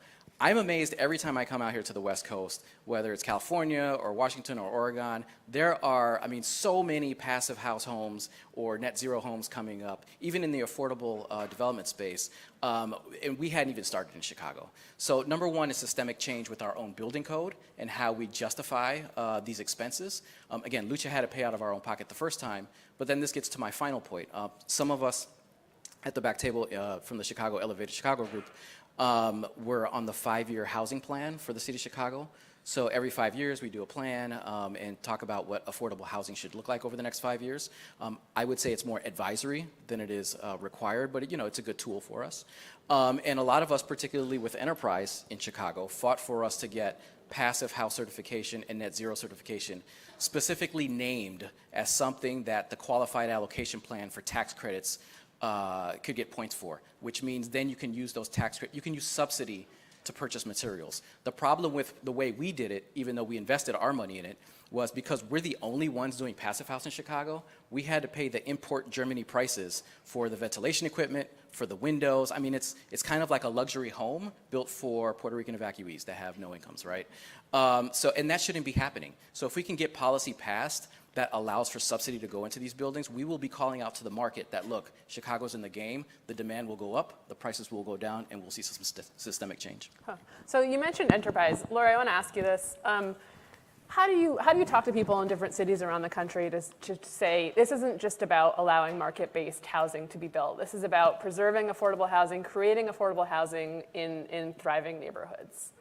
I'm amazed every time I come out here to the West Coast, whether it's California or Washington or Oregon, there are, so many passive house homes or net zero homes coming up, even in the affordable development space, and we hadn't even started in Chicago. So number one is systemic change with our own building code and how we justify these expenses. Again, Lucha had to pay out of our own pocket the first time, but then this gets to my final point. Some of us at the back table from the Chicago Elevated Chicago group, we're on the 5-year housing plan for the city of Chicago. So every 5 years we do a plan and talk about what affordable housing should look like over the next 5 years. I would say it's more advisory than it is required, but it's a good tool for us. And a lot of us, particularly with Enterprise in Chicago, fought for us to get passive house certification and net zero certification specifically named as something that the qualified allocation plan for tax credits could get points for, which means then you can use those tax credits, you can use subsidy to purchase materials. The problem with the way we did it, even though we invested our money in it, was because we're the only ones doing passive house in Chicago, we had to pay the import Germany prices for the ventilation equipment, for the windows. It's kind of like a luxury home built for Puerto Rican evacuees that have no incomes, right? And that shouldn't be happening. So if we can get policy passed that allows for subsidy to go into these buildings, we will be calling out to the market that, look, Chicago's in the game, the demand will go up, the prices will go down, and we'll see some systemic change. Huh. So you mentioned Enterprise. Laurie, I want to ask you this. How do you talk to people in different cities around the country to say, this isn't just about allowing market-based housing to be built, this is about preserving affordable housing, creating affordable housing in thriving neighborhoods?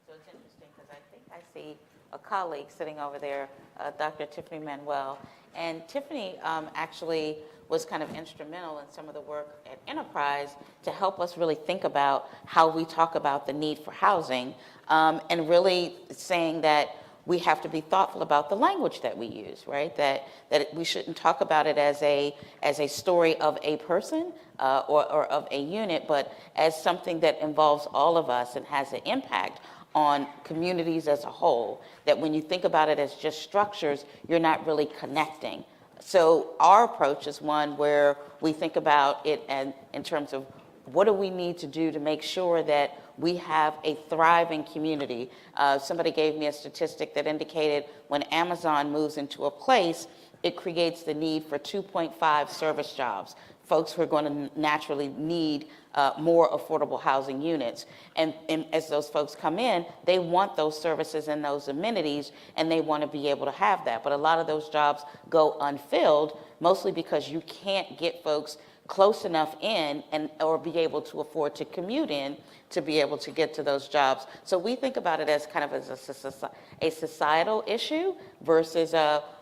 So it's interesting because I think I see a colleague sitting over there, Dr. Tiffany Manuel. And Tiffany actually was kind of instrumental in some of the work at Enterprise to help us really think about how we talk about the need for housing, and really saying that we have to be thoughtful about the language that we use, right? That we shouldn't talk about it as a story of a person or of a unit, but as something that involves all of us and has an impact on communities as a whole, that when you think about it as just structures, you're not really connecting. So our approach is one where we think about it and in terms of what do we need to do to make sure that we have a thriving community. Somebody gave me a statistic that indicated when Amazon moves into a place, it creates the need for 2.5 service jobs. Folks who are going to naturally need more affordable housing units. And as those folks come in, they want those services and those amenities, and they want to be able to have that. But a lot of those jobs go unfilled, mostly because you can't get folks close enough in or be able to afford to commute in to be able to get to those jobs. So we think about it as kind of as a societal issue versus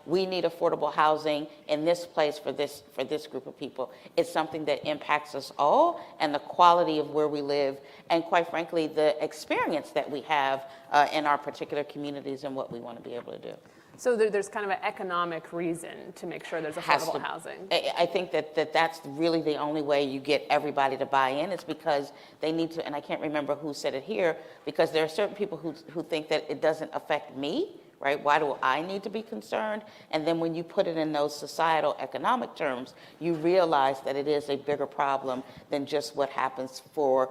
we need affordable housing in this place for this group of people. It's something that impacts us all and the quality of where we live and, quite frankly, the experience that we have in our particular communities and what we want to be able to do. So there's kind of an economic reason to make sure there's affordable housing. I think that's really the only way you get everybody to buy in. It's because they need to, and I can't remember who said it here, because there are certain people who think that it doesn't affect me, right? Why do I need to be concerned? And then when you put it in those societal economic terms, you realize that it is a bigger problem than just what happens for,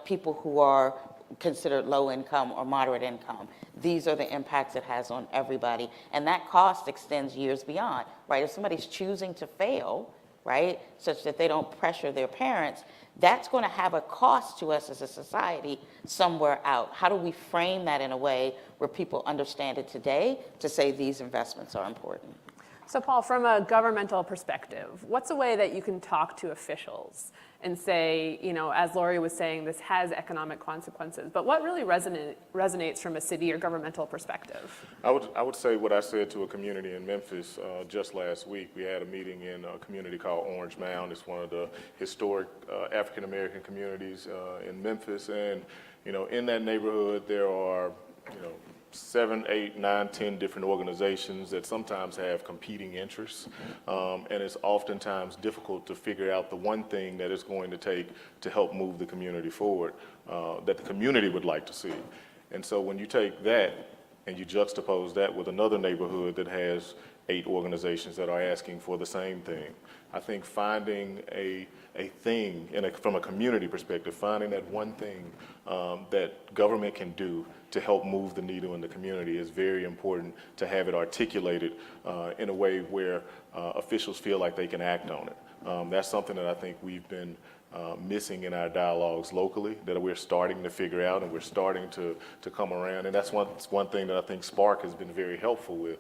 people who are considered low income or moderate income. These are the impacts it has on everybody. And that cost extends years beyond, right? If somebody's choosing to fail, right, such that they don't pressure their parents, that's going to have a cost to us as a society somewhere out. How do we frame that in a way where people understand it today to say these investments are important? So Paul, from a governmental perspective, what's a way that you can talk to officials and say, as Laurie was saying, this has economic consequences, but what really resonates from a city or governmental perspective? I would say what I said to a community in Memphis just last week. We had a meeting in a community called Orange Mound. It's one of the historic African-American communities in Memphis, and In that neighborhood, there are, 7, 8, 9, 10 different organizations that sometimes have competing interests, and it's oftentimes difficult to figure out the one thing that it's going to take to help move the community forward that the community would like to see. And so when you take that and you juxtapose that with another neighborhood that has 8 organizations that are asking for the same thing, I think finding a thing, from a community perspective, finding that one thing that government can do to help move the needle in the community is very important, to have it articulated in a way where officials feel like they can act on it. That's something that I think we've been missing in our dialogues locally, that we're starting to figure out, and we're starting to come around. And that's one thing that I think SPARCC has been very helpful with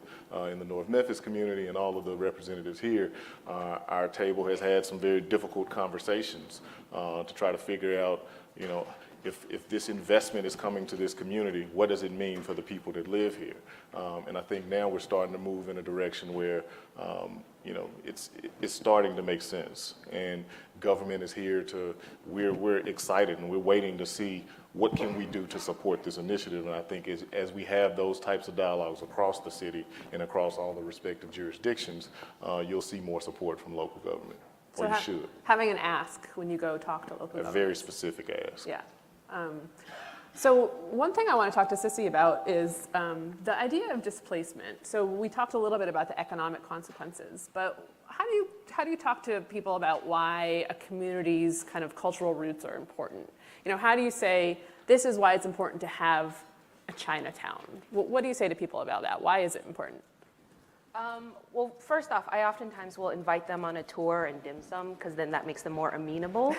in the North Memphis community, and all of the representatives here. Our table has had some very difficult conversations to try to figure out, if this investment is coming to this community, what does it mean for the people that live here? And I think now we're starting to move in a direction where it's starting to make sense, and government is here we're excited, and we're waiting to see what can we do to support this initiative. And I think as we have those types of dialogues across the city and across all the respective jurisdictions, you'll see more support from local government, or you should. Having an ask when you go talk to local government. A very specific ask. Yeah. So one thing I want to talk to Sissy about is the idea of displacement. So we talked a little bit about the economic consequences, but how do you talk to people about why a community's kind of cultural roots are important? How do you say, this is why it's important to have a Chinatown? What do you say to people about that? Why is it important? Well, first off, I oftentimes will invite them on a tour and dim sum, because then that makes them more amenable.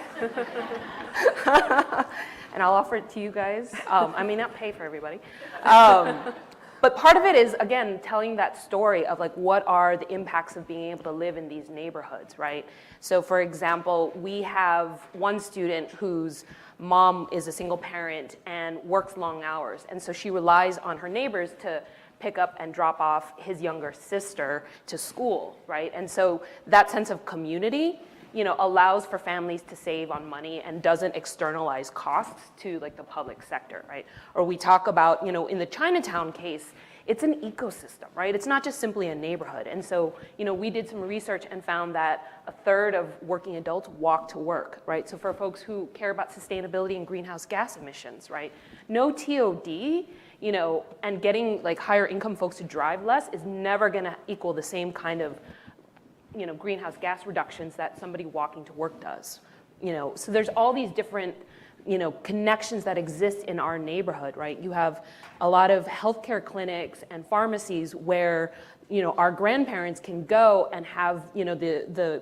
And I'll offer it to you guys. I may not pay for everybody. But part of it is, again, telling that story of what are the impacts of being able to live in these neighborhoods, right? So for example, we have one student whose mom is a single parent and works long hours. And so she relies on her neighbors to pick up and drop off his younger sister to school, right? And so that sense of community, allows for families to save on money and doesn't externalize costs to the public sector, right? Or we talk about, in the Chinatown case, it's an ecosystem, right? It's not just simply a neighborhood. And so, we did some research and found that 1/3 of working adults walk to work, right? So for folks who care about sustainability and greenhouse gas emissions, right? No TOD, and getting higher income folks to drive less is never gonna equal the same kind of, greenhouse gas reductions that somebody walking to work does. So there's all these different, connections that exist in our neighborhood, right? You have a lot of healthcare clinics and pharmacies where, our grandparents can go and have, the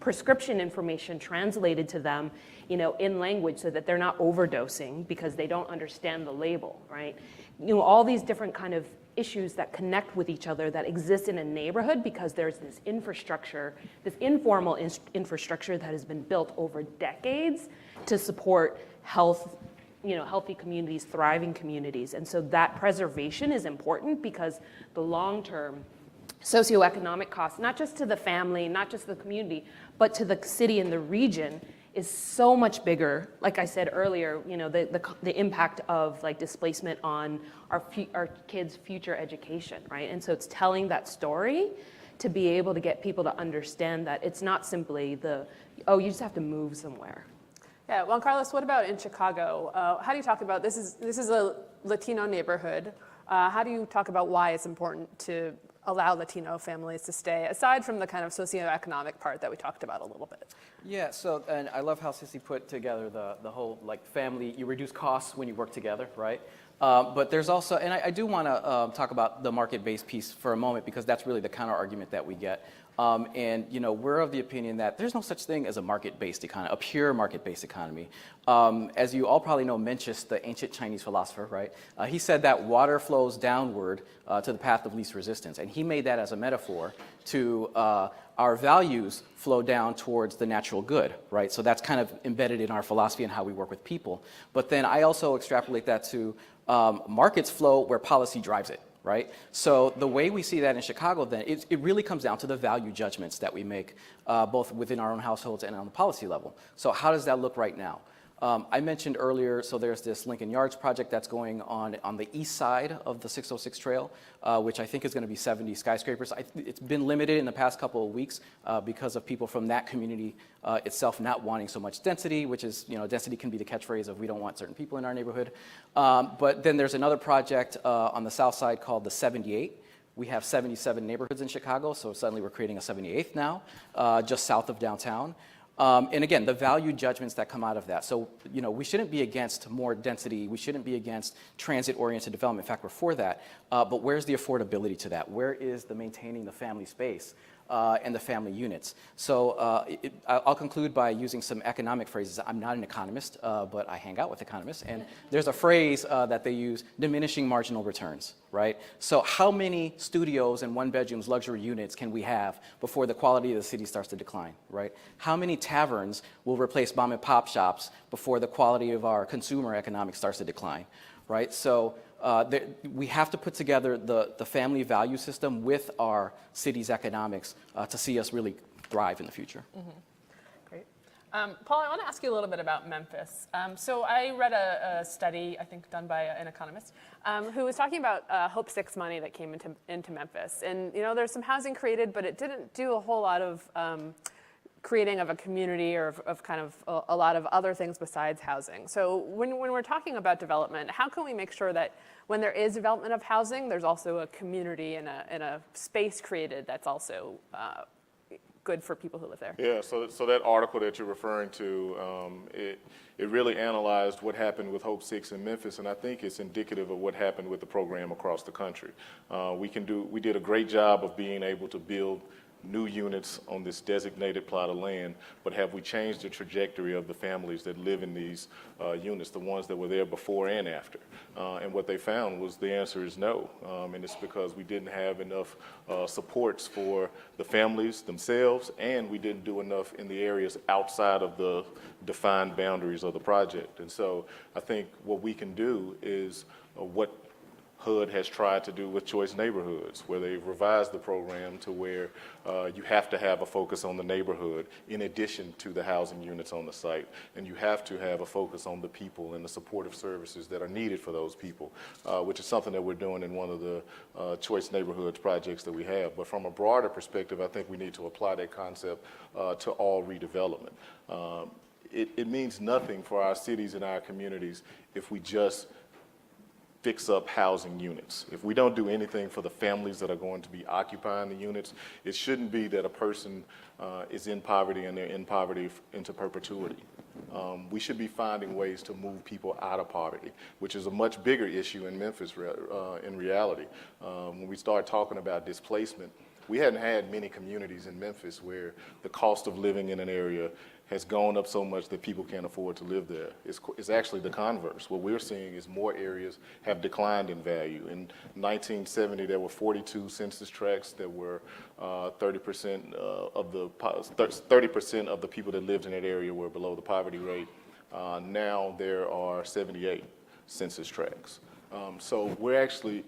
prescription information translated to them, in language so that they're not overdosing because they don't understand the label, right? All these different kind of issues that connect with each other that exist in a neighborhood because there's this infrastructure, this informal infrastructure that has been built over decades to support health, healthy communities, thriving communities. And so that preservation is important because the long-term socioeconomic costs, not just to the family, not just the community, but to the city and the region, is so much bigger. Like I said earlier, the impact of displacement on our kids' future education, right? And so it's telling that story to be able to get people to understand that it's not simply you just have to move somewhere. Yeah, Juan Carlos, what about in Chicago? How do you talk about, this is a Latino neighborhood. How do you talk about why it's important to allow Latino families to stay, aside from the kind of socioeconomic part that we talked about a little bit? Yeah, so, and I love how Sissy put together the whole family, you reduce costs when you work together, right? But there's also, and I do want to talk about the market-based piece for a moment, because that's really the counter-argument that we get. And we're of the opinion that there's no such thing as a market-based economy, a pure market-based economy. As you all probably know, Mencius, the ancient Chinese philosopher, right? He said that water flows downward to the path of least resistance, and he made that as a metaphor to our values flow down towards the natural good, right? So that's kind of embedded in our philosophy and how we work with people. But then I also extrapolate that to markets flow where policy drives it. Right? So the way we see that in Chicago then, it really comes down to the value judgments that we make both within our own households and on the policy level. So how does that look right now? I mentioned earlier, so there's this Lincoln Yards project that's going on the east side of the 606 Trail, which I think is going to be 70 skyscrapers. It's been limited in the past couple of weeks because of people from that community itself not wanting so much density, which is, density can be the catchphrase of we don't want certain people in our neighborhood. But then there's another project on the south side called the 78. We have 77 neighborhoods in Chicago, so suddenly we're creating a 78th now, just south of downtown. And again, the value judgments that come out of that. So, we shouldn't be against more density. We shouldn't be against transit-oriented development. In fact, we're for that. But where's the affordability to that? Where is the maintaining the family space and the family units? So I'll conclude by using some economic phrases. I'm not an economist, but I hang out with economists. And there's a phrase that they use, diminishing marginal returns, right? So how many studios and one-bedrooms, luxury units can we have before the quality of the city starts to decline, right? How many taverns will replace mom-and-pop shops before the quality of our consumer economics starts to decline, right? So we have to put together the family value system with our city's economics to see us really thrive in the future. Mm-hmm. Great. Paul, I want to ask you a little bit about Memphis. So I read a study, I think done by an economist, who was talking about Hope 6 money that came into Memphis. And, there's some housing created, but it didn't do a whole lot of creating of a community or of kind of a lot of other things besides housing. So when we're talking about development, how can we make sure that when there is development of housing, there's also a community and a space created that's also good for people who live there? Yeah, so that article that you're referring to, it really analyzed what happened with Hope 6 in Memphis, and I think it's indicative of what happened with the program across the country. We did a great job of being able to build new units on this designated plot of land, but have we changed the trajectory of the families that live in these units, the ones that were there before and after? And what they found was the answer is no, and it's because we didn't have enough supports for the families themselves, and we didn't do enough in the areas outside of the defined boundaries of the project. And so I think what we can do is what HUD has tried to do with choice neighborhoods, where they've revised the program to where you have to have a focus on the neighborhood in addition to the housing units on the site, and you have to have a focus on the people and the supportive services that are needed for those people, which is something that we're doing in one of the choice neighborhoods projects that we have. But from a broader perspective, I think we need to apply that concept to all redevelopment. It means nothing for our cities and our communities if we just fix up housing units. If we don't do anything for the families that are going to be occupying the units, it shouldn't be that a person is in poverty and they're in poverty into perpetuity. We should be finding ways to move people out of poverty, which is a much bigger issue in Memphis in reality. When we start talking about displacement, we hadn't had many communities in Memphis where the cost of living in an area has gone up so much that people can't afford to live there. It's actually the converse. What we're seeing is more areas have declined in value. In 1970, there were 42 census tracts that were 30% of the people that lived in that area were below the poverty rate. Now there are 78 census tracts. So we're actually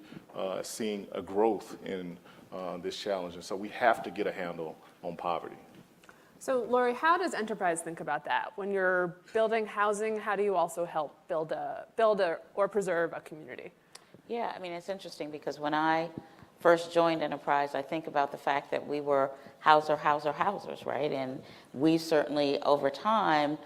seeing a growth in this challenge, and so we have to get a handle on poverty. So, Laurie, how does enterprise think about that? When you're building housing, how do you also help build or preserve a community? Yeah, I mean, it's interesting because when I first joined Enterprise, I think about the fact that we were housers, right? And we certainly, over time,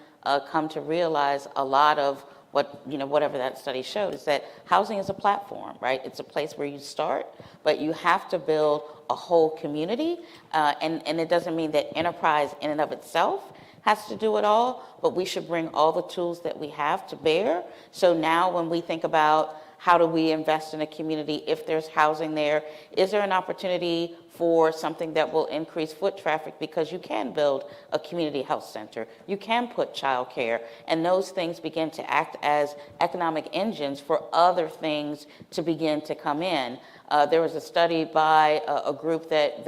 come to realize a lot of whatever that study showed is that housing is a platform, right? It's a place where you start, but you have to build a whole community. And it doesn't mean that enterprise in and of itself has to do it all, but we should bring all the tools that we have to bear. So now when we think about how do we invest in a community, if there's housing there, is there an opportunity for something that will increase foot traffic because you can build a community health center, you can put childcare, and those things begin to act as economic engines for other things to begin to come in. There was a study by a group that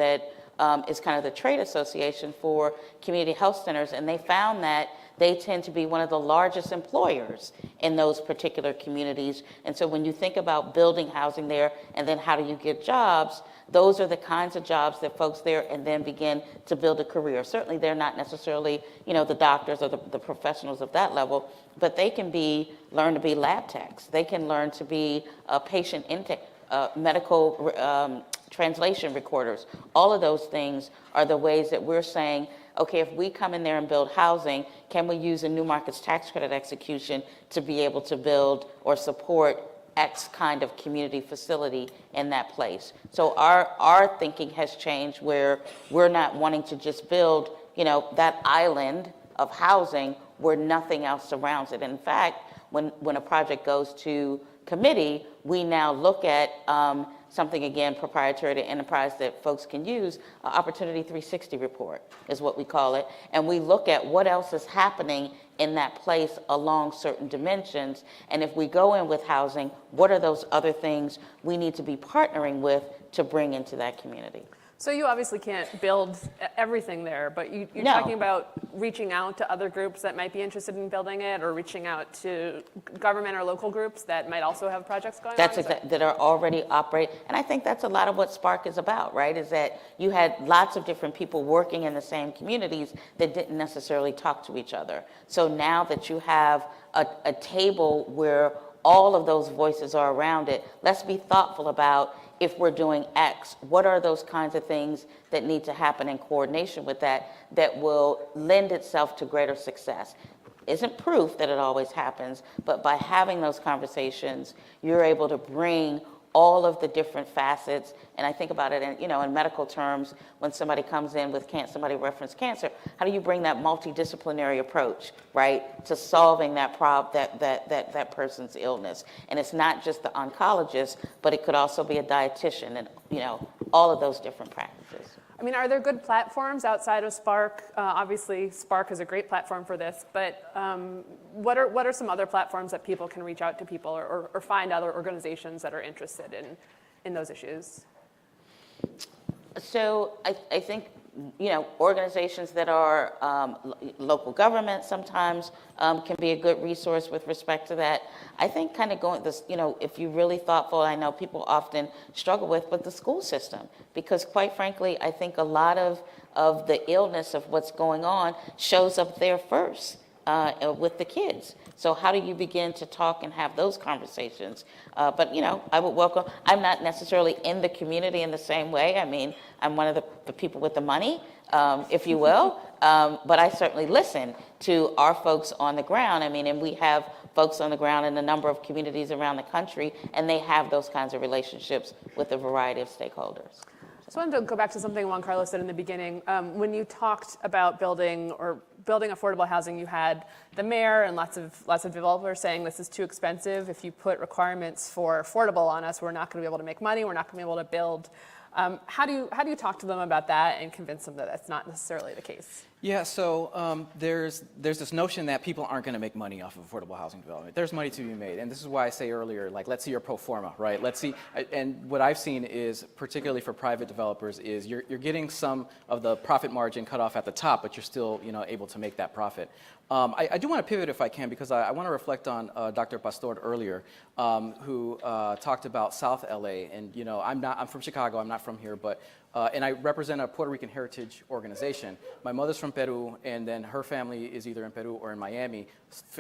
is kind of the trade association for community health centers, and they found that they tend to be one of the largest employers in those particular communities. And so when you think about building housing there and then how do you get jobs, those are the kinds of jobs that folks there and then begin to build a career. Certainly they're not necessarily, the doctors or the professionals of that level, but they can learn to be lab techs. They can learn to be patient intake, medical translation recorders. All of those things are the ways that we're saying, okay, if we come in there and build housing, can we use a new markets tax credit execution to be able to build or support X kind of community facility in that place? So our thinking has changed where we're not wanting to just build, that island of housing where nothing else surrounds it. In fact, when a project goes to committee, we now look at something, again, proprietary to enterprise that folks can use. Opportunity 360 report is what we call it. And we look at what else is happening in that place along certain dimensions. And if we go in with housing, what are those other things we need to be partnering with to bring into that community? So you obviously can't build everything there, but you're No. talking about reaching out to other groups that might be interested in building it, or reaching out to government or local groups that might also have projects going That's on? that are already operating. And I think that's a lot of what SPARCC is about, right? Is that you had lots of different people working in the same communities that didn't necessarily talk to each other. So now that you have a table where all of those voices are around it, let's be thoughtful about, if we're doing X, what are those kinds of things that need to happen in coordination with that will lend itself to greater success? Isn't proof that it always happens, but by having those conversations, you're able to bring all of the different facets. And I think about it in medical terms, when somebody comes in with somebody referenced cancer, how do you bring that multidisciplinary approach, right, to solving that that person's illness? And it's not just the oncologist, but it could also be a dietitian and, all of those different practices. I mean, are there good platforms outside of SPARCC? Obviously, SPARCC is a great platform for this, but what are some other platforms that people can reach out to people or find other organizations that are interested in those issues? So I think, organizations that are local government sometimes can be a good resource with respect to that. I think kind of going this, if you're really thoughtful, I know people often struggle with the school system, because quite frankly, I think a lot of the illness of what's going on shows up there first with the kids. So how do you begin to talk and have those conversations? But, I would welcome, I'm not necessarily in the community in the same way. I mean, I'm one of the people with the money, if you will. But I certainly listen to our folks on the ground. I mean, and we have folks on the ground in a number of communities around the country, and they have those kinds of relationships with a variety of stakeholders. I just wanted to go back to something Juan Carlos said in the beginning. When you talked about building affordable housing, you had the mayor and lots of developers saying this is too expensive. If you put requirements for affordable on us, we're not going to be able to make money. We're not going to be able to build. How do you talk to them about that and convince them that that's not necessarily the case? Yeah, so there's this notion that people aren't going to make money off of affordable housing development. There's money to be made, and this is why I say earlier, let's see your pro forma, right? Let's see, and what I've seen is, particularly for private developers, is you're getting some of the profit margin cut off at the top, but you're still able to make that profit. I do want to pivot if I can, because I want to reflect on Dr. Pastor earlier, who talked about South LA, and I'm from Chicago, I'm not from here, but and I represent a Puerto Rican heritage organization. My mother's from Peru, and then her family is either in Peru or in Miami,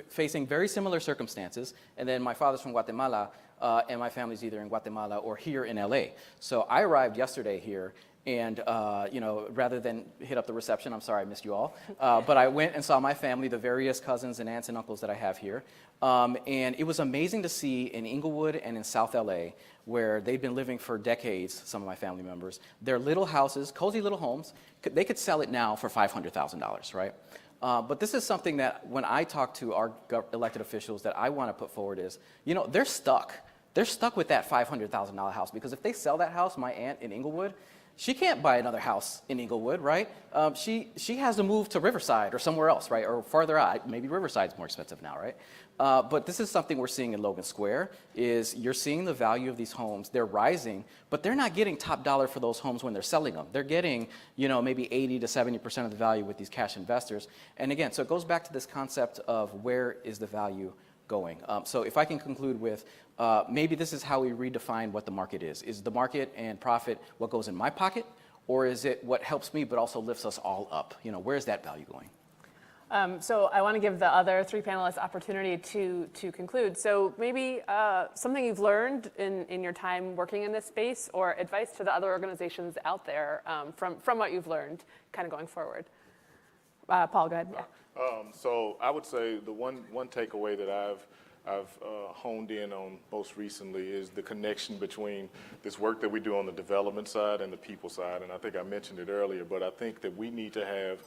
facing very similar circumstances. And then my father's from Guatemala, and my family's either in Guatemala or here in LA. So I arrived yesterday here, and rather than hit up the reception, I'm sorry I missed you all, but I went and saw my family, the various cousins and aunts and uncles that I have here. And it was amazing to see in Inglewood and in South LA, where they've been living for decades, some of my family members, their little houses, cozy little homes, they could sell it now for $500,000, right? But this is something that when I talk to our elected officials that I want to put forward is, they're stuck. They're stuck with that $500,000 house, because if they sell that house, my aunt in Inglewood, she can't buy another house in Inglewood, right? She has to move to Riverside or somewhere else, right? Or farther out. Maybe Riverside's more expensive now, right? But this is something we're seeing in Logan Square, is you're seeing the value of these homes. They're rising, but they're not getting top dollar for those homes when they're selling them. They're getting, maybe 80 to 70% of the value with these cash investors. And again, so it goes back to this concept of where is the value going. So if I can conclude with, maybe this is how we redefine what the market is. Is the market and profit what goes in my pocket, or is it what helps me but also lifts us all up? Where's that value going? So I want to give the other three panelists opportunity to conclude. So maybe something you've learned in your time working in this space, or advice to the other organizations out there from what you've learned kind of going forward. Paul, go ahead. Yeah. So I would say the one takeaway that I've honed in on most recently is the connection between this work that we do on the development side and the people side. And I think I mentioned it earlier, but I think that we need to have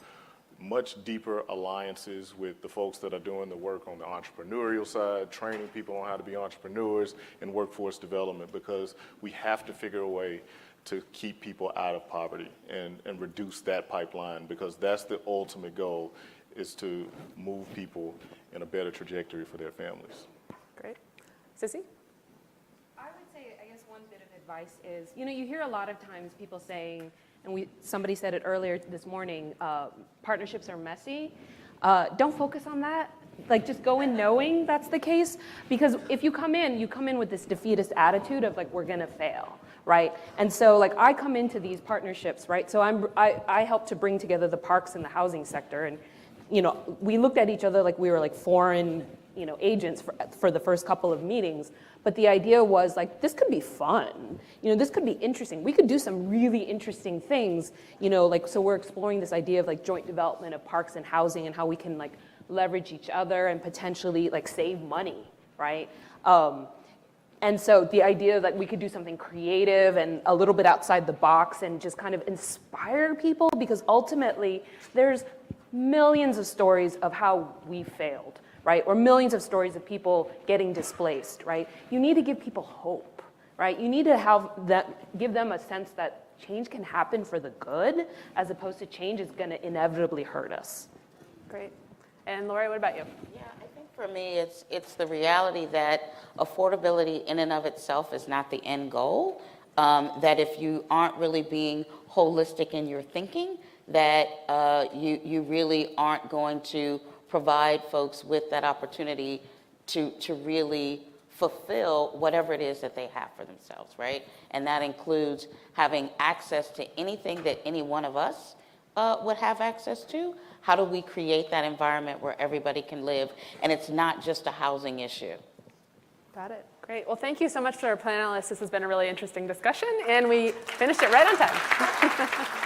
much deeper alliances with the folks that are doing the work on the entrepreneurial side, training people on how to be entrepreneurs and workforce development, because we have to figure a way to keep people out of poverty and reduce that pipeline, because that's the ultimate goal, is to move people in a better trajectory for their families. Great. Sissy? I would say, I guess one bit of advice is, you hear a lot of times people saying, and somebody said it earlier this morning, partnerships are messy. Don't focus on that. Like, just go in knowing that's the case, because if you come in with this defeatist attitude of like, we're gonna fail, right? And so like, I come into these partnerships, right? So I help to bring together the parks and the housing sector, and we looked at each other like we were like foreign, agents for the first couple of meetings. But the idea was like, this could be fun. This could be interesting. We could do some really interesting things. So we're exploring this idea of like joint development of parks and housing, and how we can like leverage each other and potentially like save money, right? And so the idea that we could do something creative and a little bit outside the box and just kind of inspire people, because ultimately there's millions of stories of how we failed, right? Or millions of stories of people getting displaced, right? You need to give people hope, right? You need to give them a sense that change can happen for the good, as opposed to change is going to inevitably hurt us. Great. And Laurie, what about you? Yeah, I think for me, it's the reality that affordability in and of itself is not the end goal. That if you aren't really being holistic in your thinking, that you really aren't going to provide folks with that opportunity to really fulfill whatever it is that they have for themselves, right? And that includes having access to anything that any one of us would have access to. How do we create that environment where everybody can live, and it's not just a housing issue? Got it. Great. Well, thank you so much to our panelists. This has been a really interesting discussion, and we finished it right on time.